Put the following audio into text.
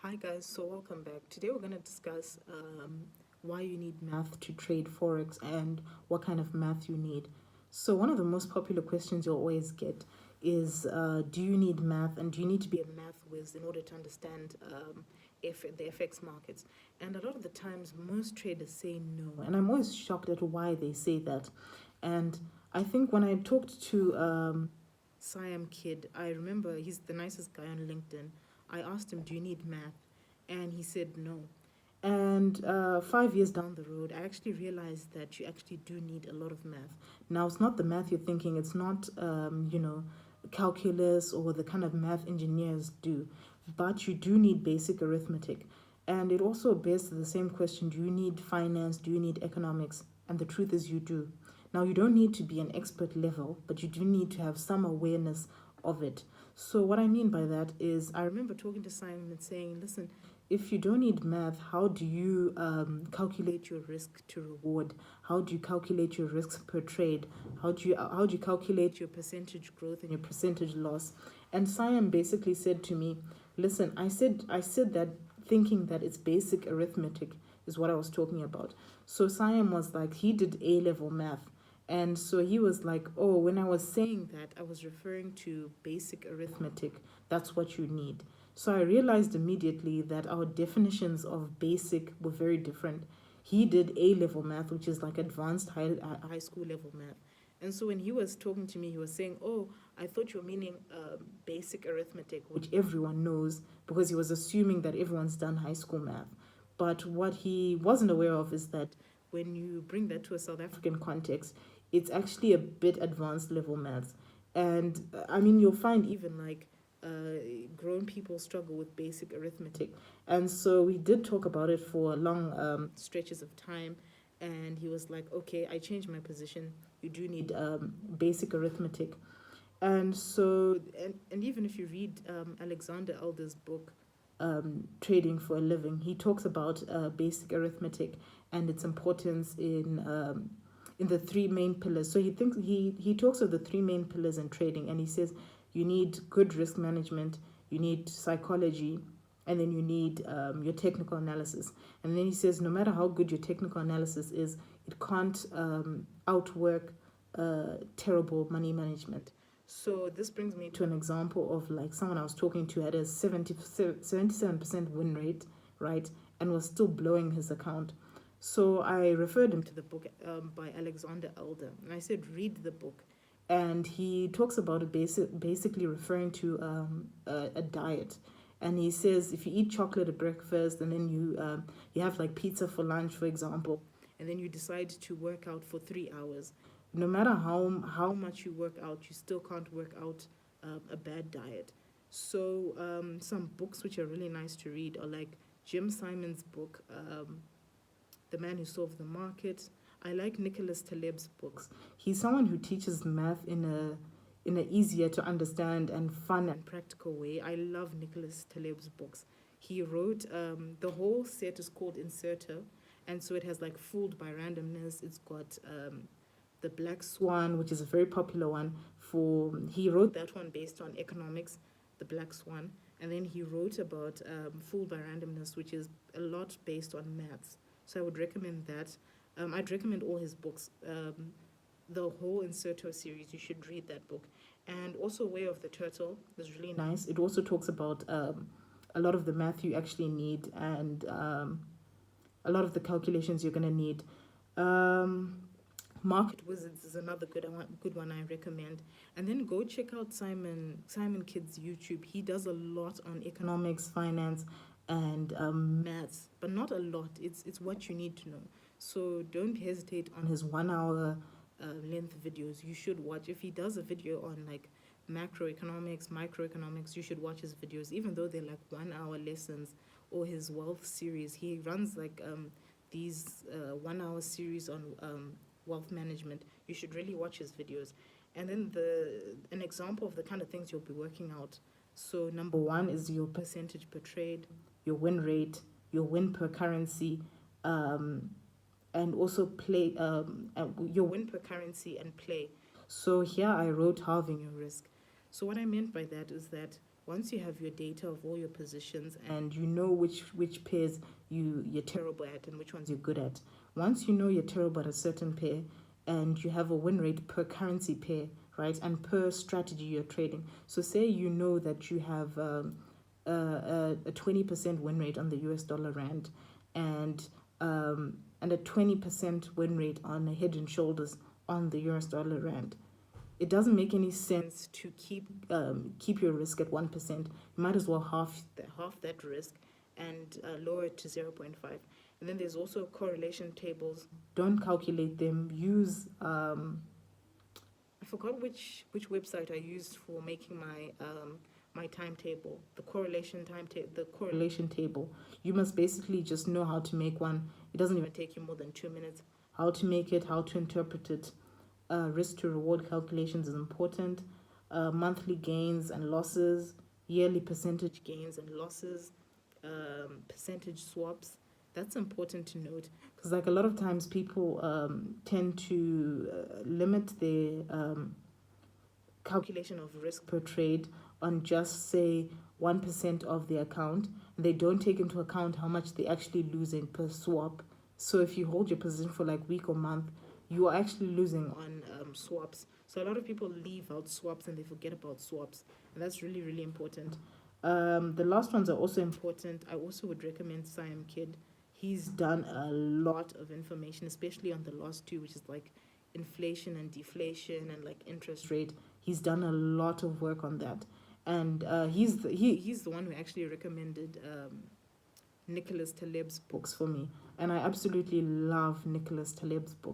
Hi guys, so welcome back. Today we're going to discuss why you need math to trade Forex and what kind of math you need. So one of the most popular questions you'll always get is do you need math and do you need to be a math whiz in order to understand the FX markets? And a lot of the times most traders say no, and I'm always shocked at why they say that. And I think when I talked to Siam Kid, I remember he's the nicest guy on LinkedIn. I asked him, do you need math? And he said no. And 5 years down the road, I actually realized that you actually do need a lot of math. Now, it's not the math you're thinking, it's not, calculus or the kind of math engineers do, but you do need basic arithmetic. And it also bears to the same question, do you need finance? Do you need economics? And the truth is, you do. Now, you don't need to be an expert level, but you do need to have some awareness of it. So, what I mean by that is, I remember talking to Simon and saying, listen, if you don't need math, how do you calculate your risk to reward? How do you calculate your risks per trade? How do you calculate your percentage growth and your percentage loss? And Siam basically said to me, listen, I said that thinking that it's basic arithmetic is what I was talking about. So Siam was like, he did A level math. And so he was like, oh, when I was saying that, I was referring to basic arithmetic. That's what you need. So I realized immediately that our definitions of basic were very different. He did A level math, which is like advanced high school level math. And so when he was talking to me, he was saying, oh, I thought you were meaning basic arithmetic, which everyone knows, because he was assuming that everyone's done high school math. But what he wasn't aware of is that when you bring that to a South African context, it's actually a bit advanced level maths. And I mean, you'll find even like grown people struggle with basic arithmetic. And so we did talk about it for long stretches of time. And he was like, okay, I changed my position. You do need basic arithmetic. And so, and even if you read Alexander Elder's book, Trading for a Living, he talks about basic arithmetic and its importance in the three main pillars. So he talks of the three main pillars in trading, and he says you need good risk management, you need psychology, and then you need your technical analysis. And then he says no matter how good your technical analysis is, it can't outwork terrible money management. So this brings me to an example of like someone I was talking to had a 77% win rate, right, and was still blowing his account. So I referred him to the book by Alexander Elder, and I said, read the book. And he talks about it basically referring to a diet. And he says if you eat chocolate at breakfast and then you have like pizza for lunch, for example, and then you decide to work out for 3 hours, no matter how much you work out, you still can't work out a bad diet. So some books which are really nice to read are like Jim Simon's book, The Man Who Solved the Market. I like Nicholas Taleb's books. He's someone who teaches math in a easier to understand and fun and practical way. I love Nicholas Taleb's books. He wrote the whole set is called Inserter, and so it has like Fooled by Randomness. It's got the Black Swan, which is a very popular one. He wrote that one based on economics, the Black Swan, and then he wrote about Fooled by Randomness, which is a lot based on maths. So I would recommend that. I'd recommend all his books. The whole Inserto series, you should read that book. And also Way of the Turtle is really nice. It also talks about a lot of the math you actually need and a lot of the calculations you're going to need. Market Wizards is another good one I recommend. And then go check out Simon Kidd's YouTube. He does a lot on economics, finance, and maths, but not a lot. It's what you need to know. So don't hesitate on his 1 hour length videos. You should watch. If he does a video on like macroeconomics, microeconomics, you should watch his videos, even though they're like 1 hour lessons. Or his wealth series. He runs like these 1 hour series on wealth management. You should really watch his videos. And then an example of the kind of things you'll be working out. So number one is your percentage per trade, your win rate, your win per currency, and also play your win per currency and play. So here I wrote halving your risk. So what I meant by that is that Once you have your data of all your positions and you know which pairs you're terrible at and which ones you're good at, once you know you're terrible at a certain pair and you have a win rate per currency pair, right, and per strategy you're trading. So say you know that you have a 20% win rate on the US dollar rand and a 20% win rate on a head and shoulders on the US dollar rand. It doesn't make any sense to keep your risk at 1%. You might as well half that risk and lower it to 0.5. And then there's also correlation tables. Don't calculate them. Use I forgot which website I used for making my timetable. The correlation table. You must basically just know how to make one. It doesn't even take you more than 2 minutes. How to make it, how to interpret it. Risk to reward calculations is important. Monthly gains and losses, yearly percentage gains and losses, percentage swaps. That's important to note because, like, a lot of times people tend to limit their calculation of risk per trade on just, say, 1% of the account. They don't take into account how much they're actually losing per swap. So if you hold your position for like week or month, you are actually losing on swaps. So a lot of people leave out swaps and they forget about swaps, and that's really, really important. The last ones are also important. I also would recommend Siam Kid. He's done a lot of information, especially on the last two, which is like inflation and deflation and like interest rate. He's done a lot of work on that, and he's the one who actually recommended Nicholas Taleb's books for me, and I absolutely love Nicholas Taleb's book.